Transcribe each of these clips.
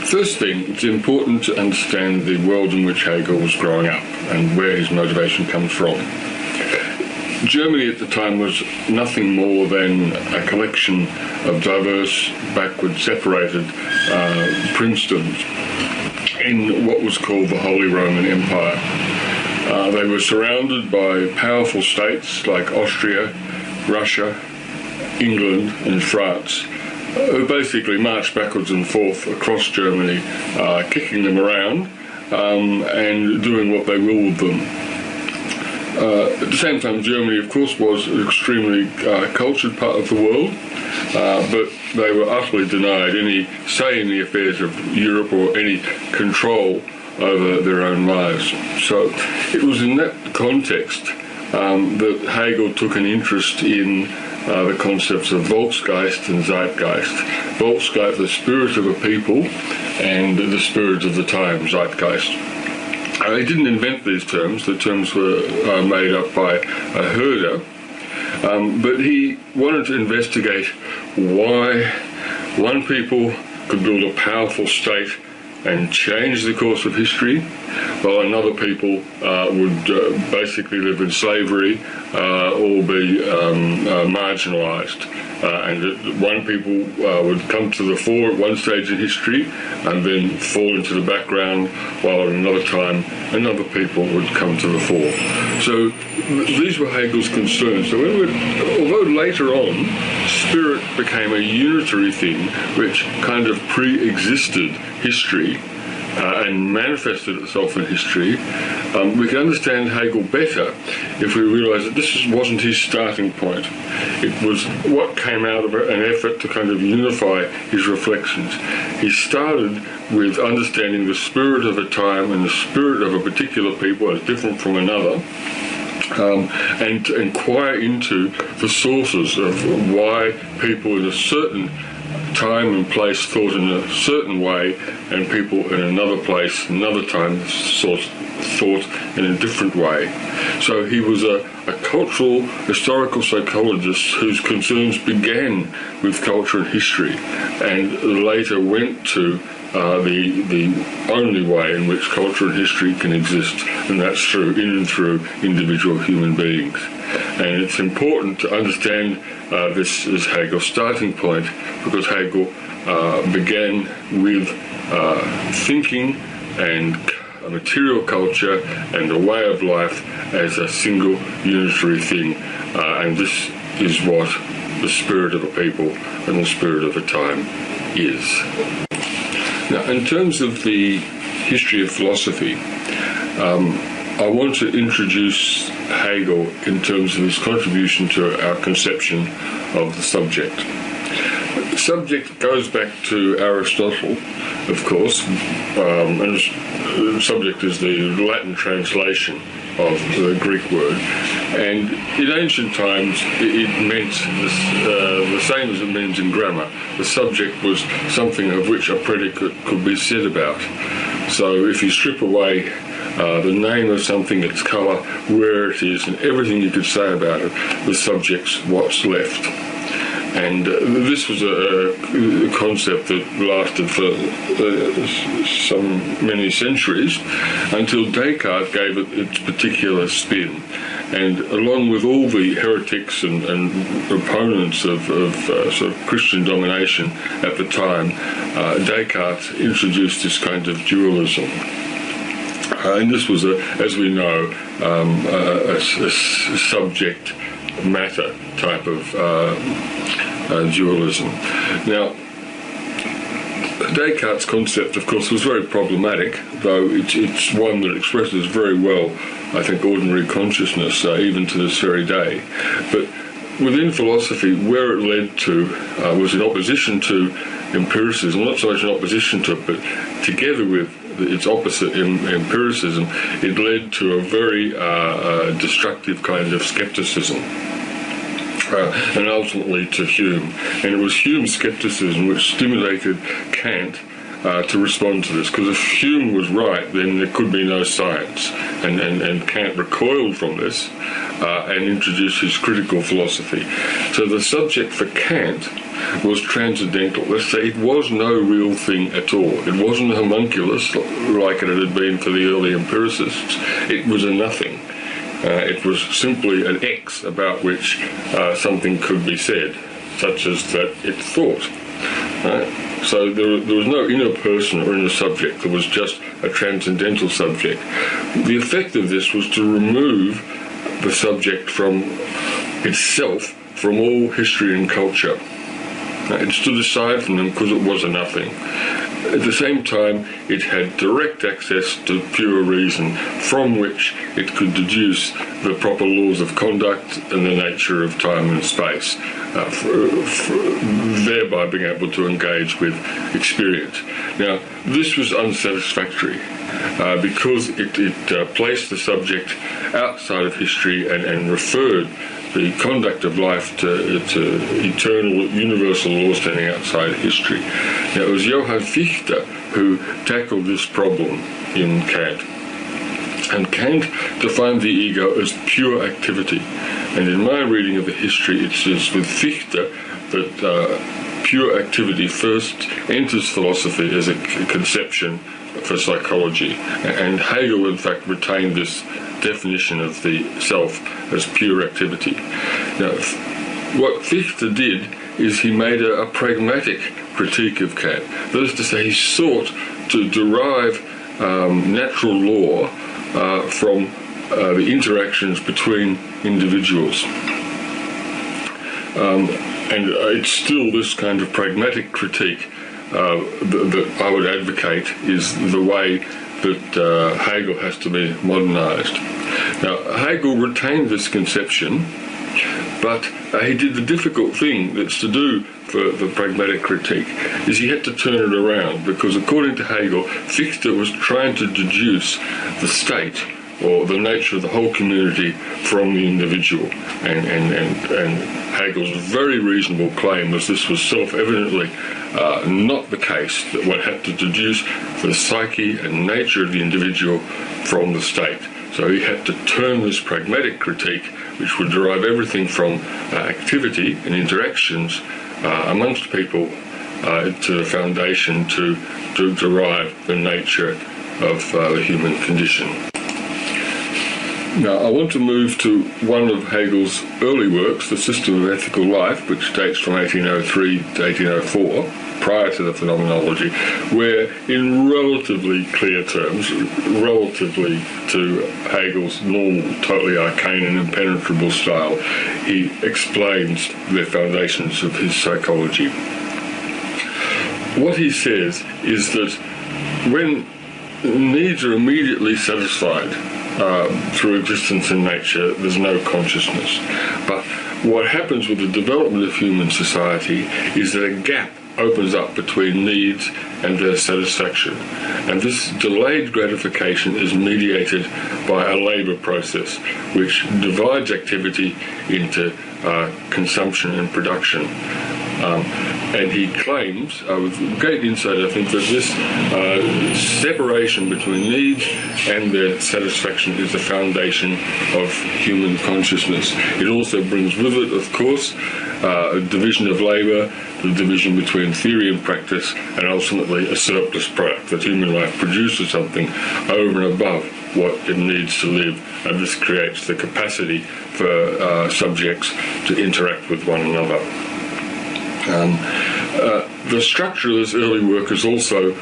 First thing, it's important to understand the world in which Hegel was growing up and where his motivation comes from. Germany at the time was nothing more than a collection of diverse, backward, separated princedoms in what was called the Holy Roman Empire. They were surrounded by powerful states like Austria, Russia, England and France, who basically marched backwards and forth across Germany, kicking them around and doing what they will with them. At the same time, Germany, of course, was an extremely cultured part of the world, but they were utterly denied any say in the affairs of Europe or any control over their own lives. So it was in that context that Hegel took an interest in the concepts of Volksgeist and Zeitgeist. Volksgeist, the spirit of a people, and the spirit of the time, Zeitgeist. He didn't invent these terms. The terms were made up by a Herder, but he wanted to investigate why one people could build a powerful state and change the course of history, while another people would basically live in slavery or be marginalised. And that one people would come to the fore at one stage in history and then fall into the background, while at another time another people would come to the fore. So these were Hegel's concerns. So although later on spirit became a unitary thing which kind of pre-existed history and manifested itself in history, we can understand Hegel better if we realise that this wasn't his starting point. It was what came out of an effort to kind of unify his reflections. He started with understanding the spirit of a time and the spirit of a particular people as different from another, and to inquire into the sources of why people in a certain time and place thought in a certain way, and people in another place, another time, thought in a different way. So he was a cultural, historical psychologist whose concerns began with culture and history, and later went to the only way in which culture and history can exist, and that's in and through individual human beings. And it's important to understand this as Hegel's starting point, because Hegel began with thinking and a material culture and a way of life as a single unitary thing, and this is what the spirit of a people and the spirit of a time is. Now, in terms of the history of philosophy, I want to introduce Hegel in terms of his contribution to our conception of the subject. The subject goes back to Aristotle, of course, and the subject is the Latin translation of the Greek word, and in ancient times it meant the same as it means in grammar. The subject was something of which a predicate could be said about. So if you strip away the name of something, its colour, where it is, and everything you could say about it, the subject's what's left. And this was a concept that lasted for many centuries, until Descartes gave it its particular spin. And along with all the heretics and opponents of sort of Christian domination at the time, Descartes introduced this kind of dualism. And this was, as we know, a subject-matter type of dualism. Now, Descartes' concept, of course, was very problematic, though it's one that expresses very well, I think, ordinary consciousness, even to this very day. But within philosophy, where it led to was in opposition to empiricism, not so much in opposition to it, but together with its opposite, empiricism, it led to a very destructive kind of skepticism. And ultimately to Hume. And it was Hume's skepticism which stimulated Kant to respond to this, because if Hume was right, then there could be no science. And Kant recoiled from this and introduced his critical philosophy. So the subject for Kant was transcendental. Let's say it was no real thing at all. It wasn't homunculus like it had been for the early empiricists. It was a nothing. It was simply an X about which something could be said, such as that it thought. So there was no inner person or inner subject. There was just a transcendental subject. The effect of this was to remove the subject from itself, from all history and culture. It stood aside from them because it was a nothing. At the same time, it had direct access to pure reason, from which it could deduce the proper laws of conduct and the nature of time and space, thereby being able to engage with experience. Now, this was unsatisfactory because it placed the subject outside of history and referred the conduct of life to eternal, universal laws standing outside history. Now, it was Johann Fichte who tackled this problem in Kant. And Kant defined the ego as pure activity. And in my reading of the history, it says with Fichte that pure activity first enters philosophy as a conception for psychology. And Hegel, in fact, retained this definition of the self as pure activity. Now, what Fichte did is he made a pragmatic critique of Kant. That is to say, he sought to derive natural law from the interactions between individuals. And it's still this kind of pragmatic critique that I would advocate is the way that Hegel has to be modernised. Now, Hegel retained this conception, but he did the difficult thing that's to do for the pragmatic critique, is he had to turn it around, because according to Hegel, Fichte was trying to deduce the state or the nature of the whole community from the individual. And Hegel's very reasonable claim was this was self-evidently not the case, that one had to deduce the psyche and nature of the individual from the state. So he had to turn this pragmatic critique, which would derive everything from activity and interactions amongst people, to the foundation to derive the nature of the human condition. Now, I want to move to one of Hegel's early works, The System of Ethical Life, which dates from 1803 to 1804, prior to the Phenomenology, where in relatively clear terms, relatively to Hegel's normal, totally arcane and impenetrable style, he explains the foundations of his psychology. What he says is that when needs are immediately satisfied through existence in nature, there's no consciousness. But what happens with the development of human society is that a gap opens up between needs and their satisfaction. And this delayed gratification is mediated by a labour process which divides activity into consumption and production. And he claims, with great insight, I think, that this separation between needs and their satisfaction is the foundation of human consciousness. It also brings with it, of course, a division of labour, the division between theory and practice, and ultimately a surplus product, that human life produces something over and above what it needs to live, and this creates the capacity for subjects to interact with one another. The structure of this early work is also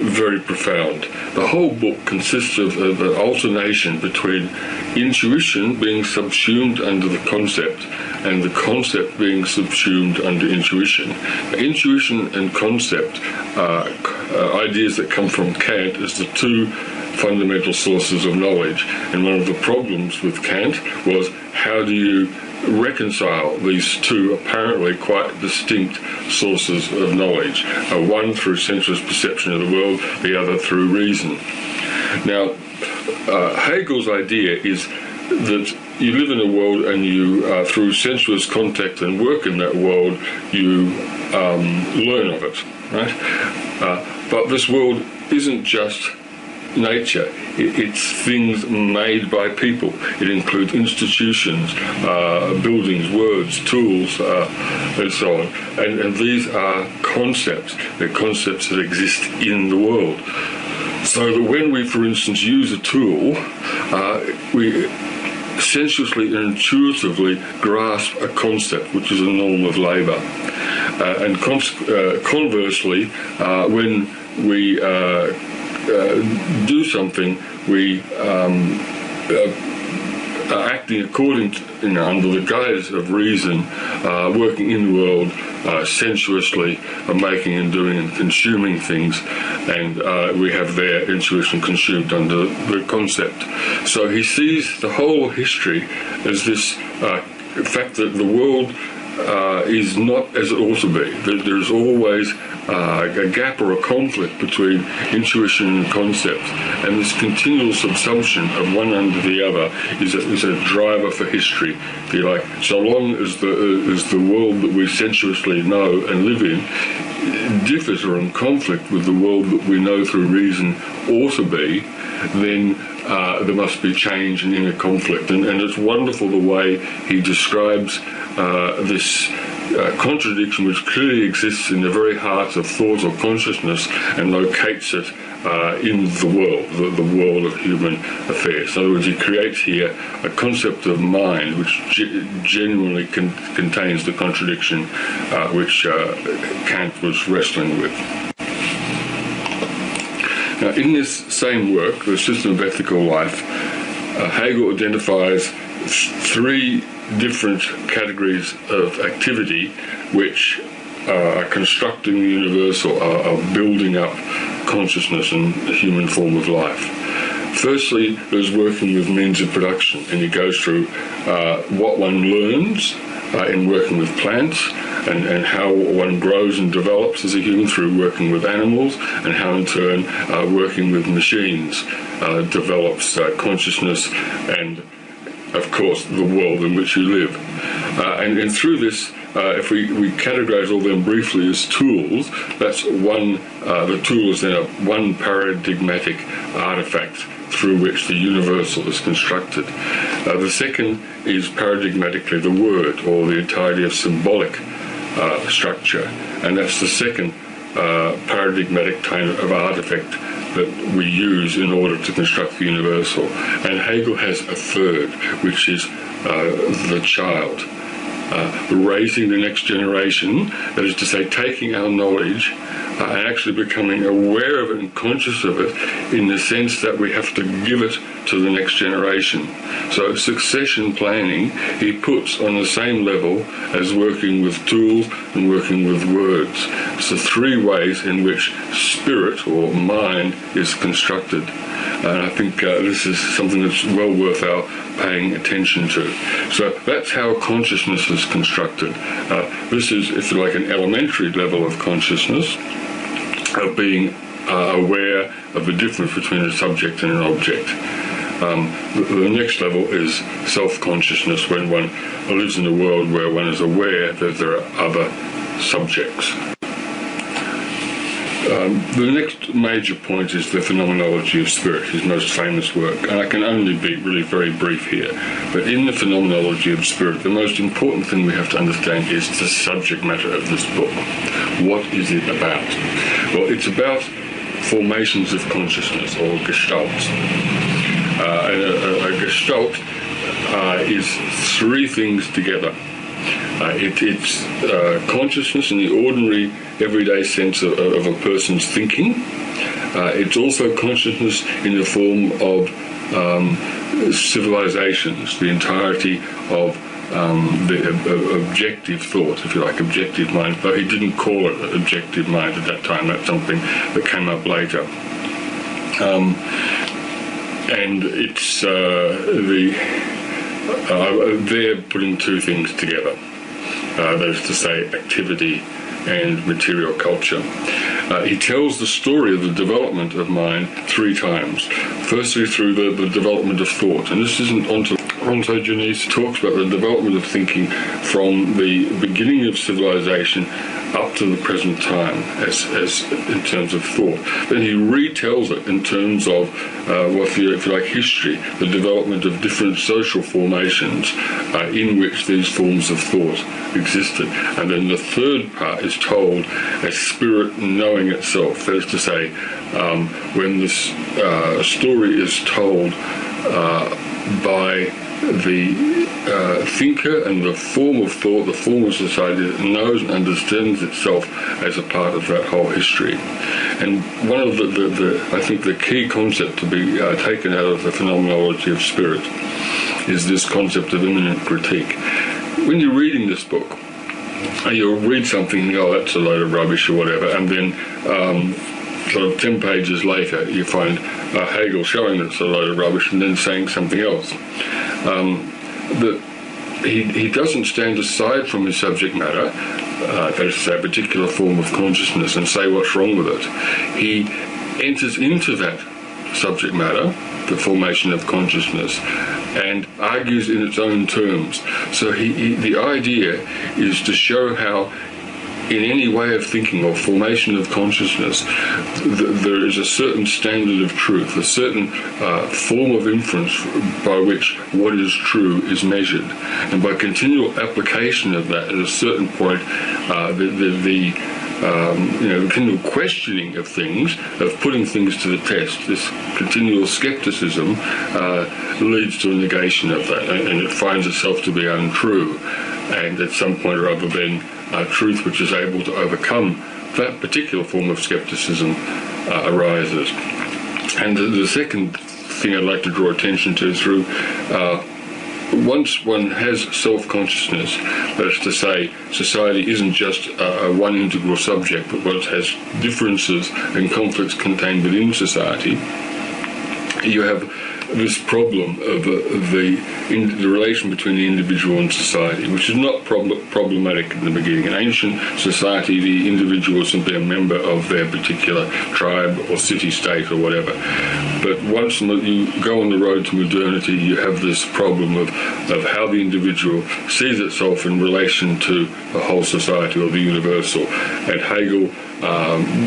very profound. The whole book consists of an alternation between intuition being subsumed under the concept and the concept being subsumed under intuition. Intuition and concept are ideas that come from Kant as the two fundamental sources of knowledge. And one of the problems with Kant was, how do you reconcile these two apparently quite distinct sources of knowledge, one through sensuous perception of the world, the other through reason. Now, Hegel's idea is that you live in a world and you, through sensuous contact and work in that world, you learn of it, right? But this world isn't just nature. It's things made by people. It includes institutions, buildings, words, tools, and so on. And these are concepts. They're concepts that exist in the world. So that when we, for instance, use a tool, we sensuously and intuitively grasp a concept, which is a norm of labour. And conversely, when we do something, we are acting according to, under the guise of reason, working in the world sensuously, making and doing and consuming things, and we have their intuition consumed under the concept. So he sees the whole history as this fact that the world is not as it ought to be. There's always a gap or a conflict between intuition and concept, and this continual subsumption of one under the other is a driver for history, if you like. So long as the world that we sensuously know and live in differs or in conflict with the world that we know through reason ought to be, then there must be change and inner conflict. And it's wonderful the way he describes this contradiction which clearly exists in the very heart of thought or consciousness and locates it in the world of human affairs. In other words, he creates here a concept of mind which genuinely contains the contradiction which Kant was wrestling with. Now, in this same work, The System of Ethical Life, Hegel identifies three different categories of activity which are constructing the universal, are building up consciousness and the human form of life. Firstly, there's working with means of production, and he goes through what one learns in working with plants, and how one grows and develops as a human through working with animals, and how in turn working with machines develops consciousness and, of course, the world in which you live. And through this, if we categorize all them briefly as tools, that's one, the tool is then one paradigmatic artifact through which the universal is constructed. The second is paradigmatically the word, or the entirety of symbolic structure, and that's the second paradigmatic kind of artifact that we use in order to construct the universal. And Hegel has a third, which is the child, raising the next generation, that is to say, taking our knowledge and actually becoming aware of it and conscious of it in the sense that we have to give it to the next generation. So succession planning he puts on the same level as working with tools and working with words. So three ways in which spirit or mind is constructed. And I think this is something that's well worth our paying attention to. So that's how consciousness is constructed. This is, if you like, an elementary level of consciousness, of being aware of the difference between a subject and an object. The next level is self-consciousness, when one lives in a world where one is aware that there are other subjects. The next major point is the Phenomenology of Spirit, his most famous work, and I can only be really very brief here. But in the Phenomenology of Spirit, the most important thing we have to understand is the subject matter of this book. What is it about? Well, it's about formations of consciousness, or gestalt. And a gestalt is three things together. It's consciousness in the ordinary, everyday sense of a person's thinking. It's also consciousness in the form of civilizations, the entirety of the objective thought, if you like, objective mind, though he didn't call it objective mind at that time. That's something that came up later. And it's they're putting two things together. That is to say, activity and material culture. He tells the story of the development of mind three times. Firstly, through the development of thought, and this isn't Ontogenies talks about the development of thinking from the beginning of civilization up to the present time as in terms of thought. Then he retells it in terms of, if you like, history, the development of different social formations in which these forms of thought existed. And then the third part is told as spirit knowing itself. That is to say, when this story is told by the thinker and the form of thought, the form of society that knows and understands itself as a part of that whole history. And one of I think the key concept to be taken out of the phenomenology of spirit is this concept of immanent critique. When you're reading this book, you'll read something and go, oh, that's a load of rubbish or whatever, and then sort of 10 pages later you find Hegel showing that it's a load of rubbish and then saying something else. That he doesn't stand aside from his subject matter, that is to say a particular form of consciousness, and say what's wrong with it. He enters into that subject matter, the formation of consciousness, and argues in its own terms. So the idea is to show how in any way of thinking or formation of consciousness, there is a certain standard of truth, a certain form of inference by which what is true is measured. And by continual application of that, at a certain point, the continual questioning of things, of putting things to the test, this continual skepticism leads to a negation of that, and it finds itself to be untrue. And at some point or other then, truth which is able to overcome that particular form of skepticism arises. And the second thing I'd like to draw attention to through once one has self-consciousness, that is to say, society isn't just one integral subject, but one has differences and conflicts contained within society, you have this problem of the relation between the individual and society, which is not problematic in the beginning. In ancient society, the individual was simply a member of their particular tribe or city-state or whatever. But once you go on the road to modernity, you have this problem of how the individual sees itself in relation to the whole society or the universal. And Hegel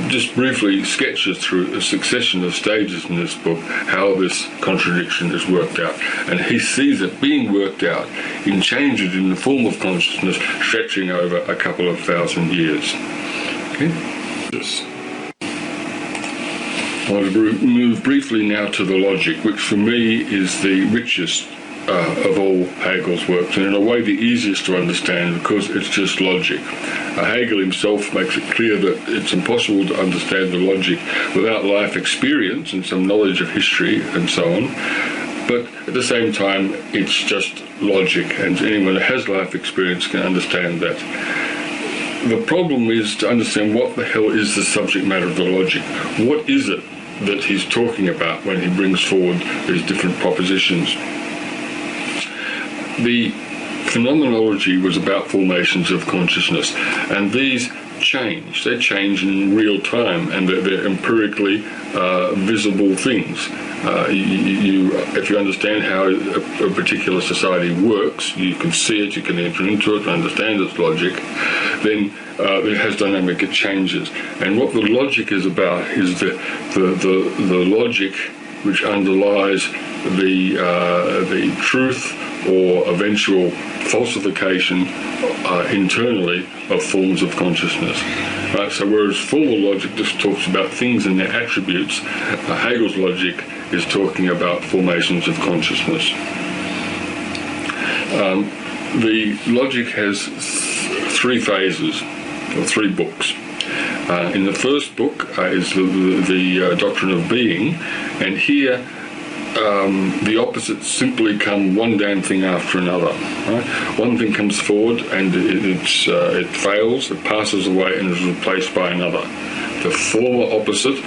just briefly sketches through a succession of stages in this book how this contradiction is worked out. And he sees it being worked out in changes in the form of consciousness stretching over a couple of thousand years. Okay? I want to move briefly now to the logic, which for me is the richest of all Hegel's works, and in a way the easiest to understand because it's just logic. Hegel himself makes it clear that it's impossible to understand the logic without life experience and some knowledge of history and so on. But at the same time, it's just logic, and anyone who has life experience can understand that. The problem is to understand what the hell is the subject matter of the logic. What is it that he's talking about when he brings forward these different propositions? The phenomenology was about formations of consciousness, and these change. They change in real time, and they're empirically visible things. If you understand how a particular society works, you can see it, you can enter into it, understand its logic, then it has dynamic, it changes. And what the logic is about is the logic which underlies the truth or eventual falsification internally of forms of consciousness. Right? So whereas formal logic just talks about things and their attributes, Hegel's logic is talking about formations of consciousness. The logic has three phases, or three books. In the first book is the doctrine of being, and here the opposites simply come one damn thing after another. Right? One thing comes forward and it fails, it passes away and is replaced by another. The former opposite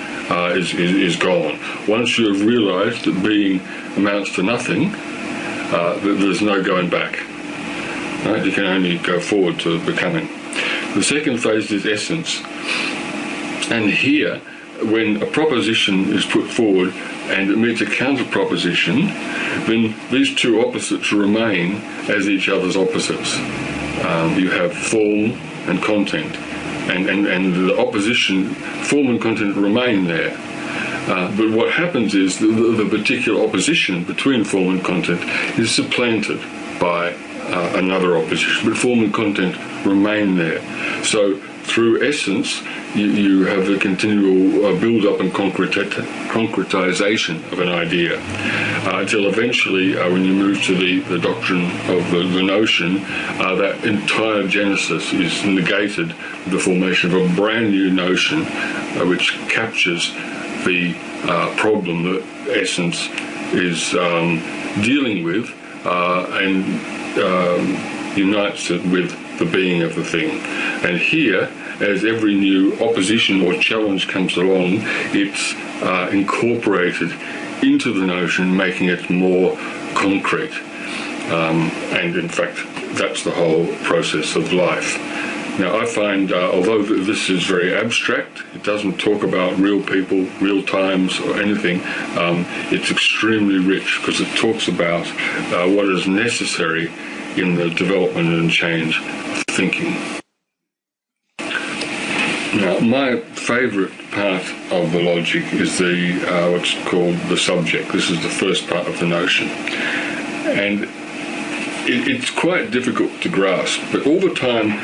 is gone. Once you have realized that being amounts to nothing, there's no going back. Right? You can only go forward to becoming. The second phase is essence. And here, when a proposition is put forward and it meets a counter-proposition, then these two opposites remain as each other's opposites. You have form and content, and the opposition, form and content remain there. But what happens is the particular opposition between form and content is supplanted by another opposition, but form and content remain there. So through essence, you have a continual build-up and concretization of an idea, until eventually, when you move to the doctrine of the notion, that entire genesis is negated with the formation of a brand new notion, which captures the problem that essence is dealing with, and unites it with the being of the thing. And here, as every new opposition or challenge comes along, it's incorporated into the notion, making it more concrete. And in fact, that's the whole process of life. Now, I find, although this is very abstract, it doesn't talk about real people, real times, or anything, it's extremely rich because it talks about what is necessary in the development and change of thinking. Now, my favourite part of the logic is the what's called the subject. This is the first part of the notion. And it's quite difficult to grasp, but all the time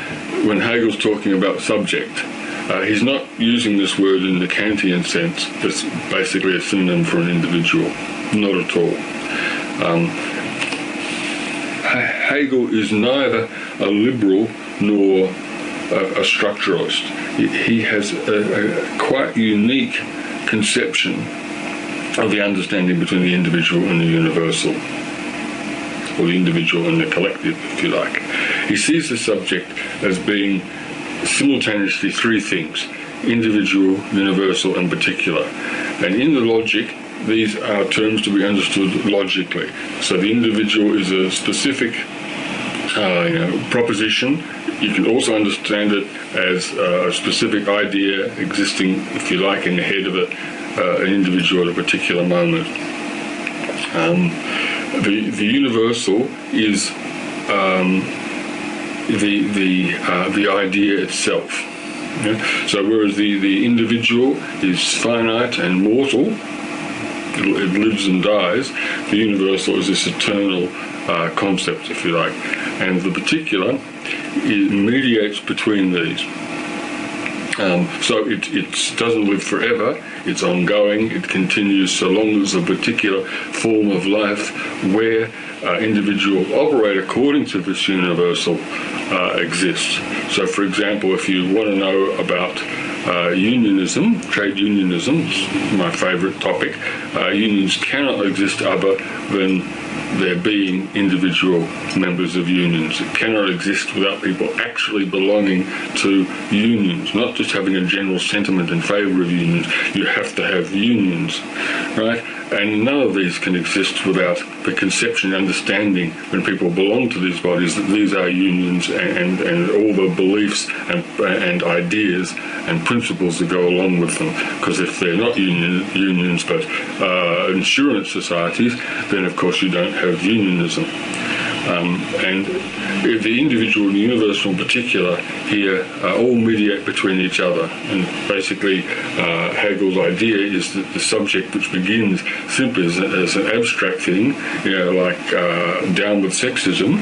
when Hegel's talking about subject, he's not using this word in the Kantian sense. It's basically a synonym for an individual. Not at all. Hegel is neither a liberal nor a structuralist. He has a quite unique conception of the understanding between the individual and the universal, or the individual and the collective, if you like. He sees the subject as being simultaneously three things: individual, universal, and particular. And in the logic, these are terms to be understood logically. So the individual is a specific proposition. You can also understand it as a specific idea existing, if you like, in the head of an individual at a particular moment. The universal is the idea itself. Yeah? So whereas the individual is finite and mortal, it lives and dies, the universal is this eternal concept, if you like. And the particular, it mediates between these. So it doesn't live forever, it's ongoing, it continues so long as a particular form of life where individuals operate according to this universal exists. So for example, if you want to know about unionism, trade unionism, my favourite topic, unions cannot exist other than there being individual members of unions. It cannot exist without people actually belonging to unions, not just having a general sentiment in favour of unions. You have to have unions, right? And none of these can exist without the conception and understanding, when people belong to these bodies, that these are unions, and all the beliefs and ideas and principles that go along with them. Because if they're not unions but insurance societies, then of course you don't have unionism. And the individual and the universal in particular here all mediate between each other. And basically Hegel's idea is that the subject, which begins simply as an abstract thing, like down with sexism,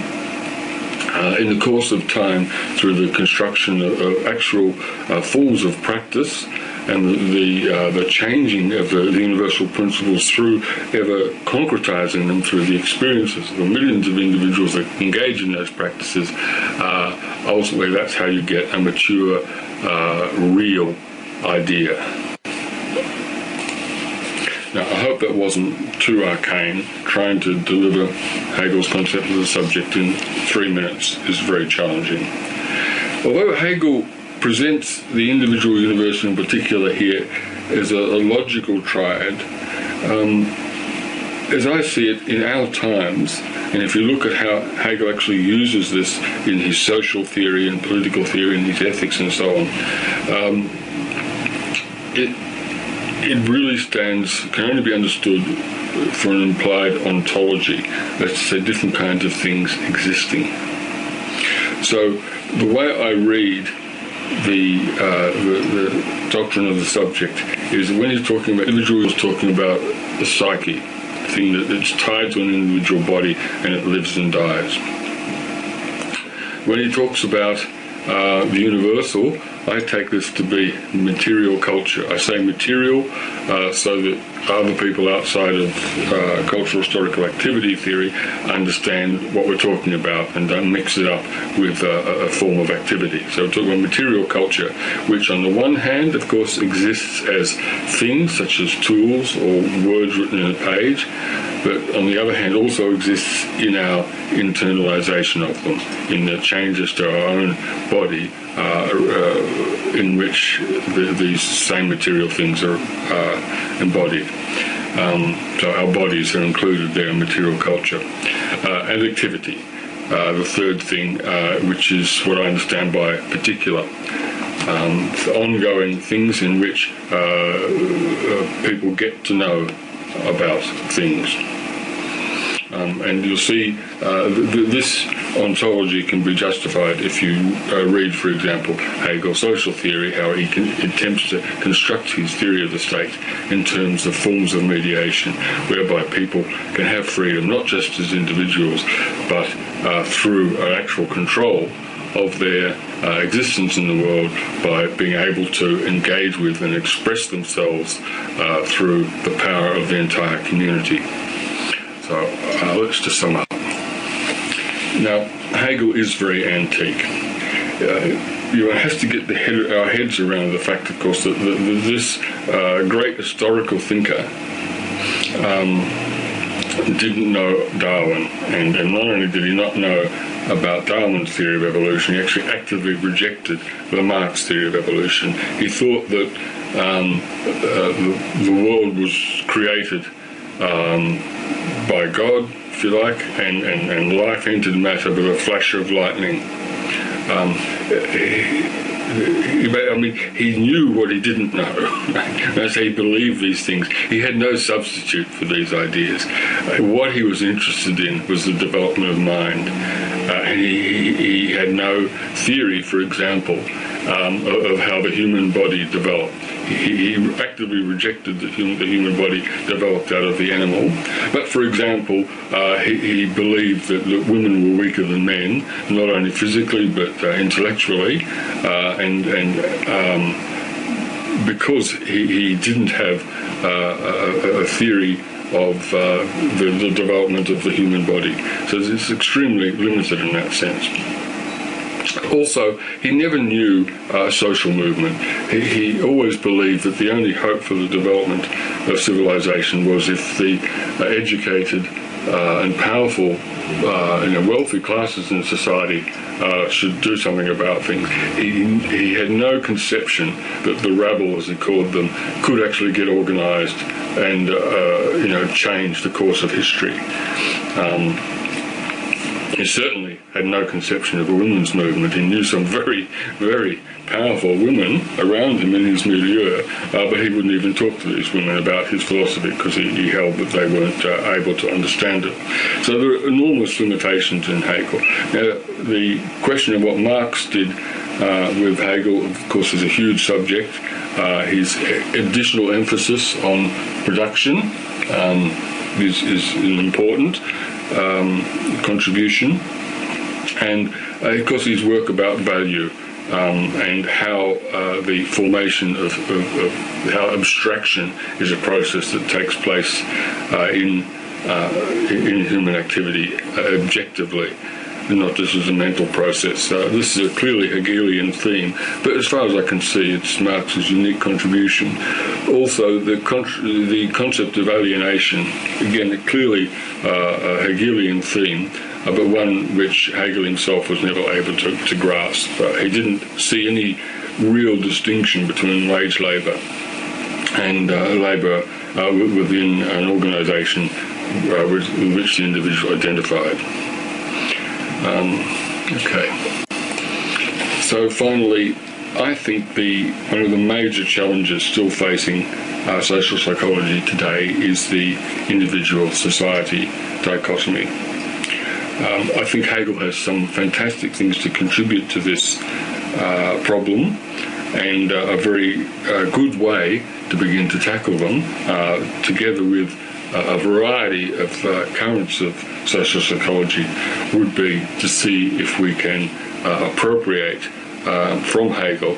in the course of time, through the construction of actual forms of practice, and the changing of the universal principles through ever concretizing them through the experiences of the millions of individuals that engage in those practices, ultimately that's how you get a mature, real idea. Now, I hope that wasn't too arcane. Trying to deliver Hegel's concept of the subject in 3 minutes is very challenging. Although Hegel presents the individual universal in particular here as a logical triad, as I see it in our times, and if you look at how Hegel actually uses this in his social theory and political theory and his ethics and so on, it really can only be understood for an implied ontology. That's to say, different kinds of things existing. So the way I read the doctrine of the subject is when he's talking about individual, he's talking about the psyche, the thing that's tied to an individual body and it lives and dies. When he talks about the universal, I take this to be material culture. I say material so that other people outside of cultural historical activity theory understand what we're talking about and don't mix it up with a form of activity. So we're talking about material culture, which on the one hand, of course, exists as things such as tools or words written in a page, but on the other hand also exists in our internalization of them, in the changes to our own body in which these same material things are embodied. So our bodies are included there in material culture. And activity, the third thing, which is what I understand by particular. Ongoing things in which people get to know about things. And you'll see this ontology can be justified if you read, for example, Hegel's social theory, how he attempts to construct his theory of the state in terms of forms of mediation, whereby people can have freedom, not just as individuals, but through an actual control of their existence in the world by being able to engage with and express themselves through the power of the entire community. So let's just sum up. Now, Hegel is very antique. One has to get our heads around the fact, of course, that this great historical thinker didn't know Darwin, and not only did he not know about Darwin's theory of evolution, he actually actively rejected Lamarck's theory of evolution. He thought that the world was created by God, if you like, and life entered matter with a flash of lightning. He knew what he didn't know. That's how he believed these things. He had no substitute for these ideas. What he was interested in was the development of mind. And he had no theory, for example, of how the human body developed. He actively rejected the human body developed out of the animal. But, for example, he believed that women were weaker than men, not only physically but intellectually, and because he didn't have a theory of the development of the human body. So it's extremely limited in that sense. Also, he never knew social movement. He always believed that the only hope for the development of civilization was if the educated and powerful, wealthy classes in society should do something about things. He had no conception that the rabble, as he called them, could actually get organised and change the course of history. He certainly had no conception of a women's movement. He knew some very, very powerful women around him in his milieu, but he wouldn't even talk to these women about his philosophy because he held that they weren't able to understand it. So there are enormous limitations in Hegel. Now, the question of what Marx did with Hegel, of course, is a huge subject. His additional emphasis on production is an important contribution, and of course his work about value and how the formation of how abstraction is a process that takes place in human activity objectively, not just as a mental process. This is a clearly Hegelian theme, but as far as I can see, it's Marx's unique contribution. Also, the concept of alienation, again, clearly a Hegelian theme, but one which Hegel himself was never able to grasp. He didn't see any real distinction between wage labour and labour within an organisation with which the individual identified. Okay. So finally, I think one of the major challenges still facing social psychology today is the individual-society dichotomy. I think Hegel has some fantastic things to contribute to this problem, and a very good way to begin to tackle them, together with a variety of currents of social psychology, would be to see if we can appropriate from Hegel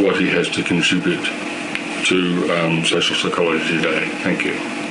what he has to contribute to social psychology today. Thank you.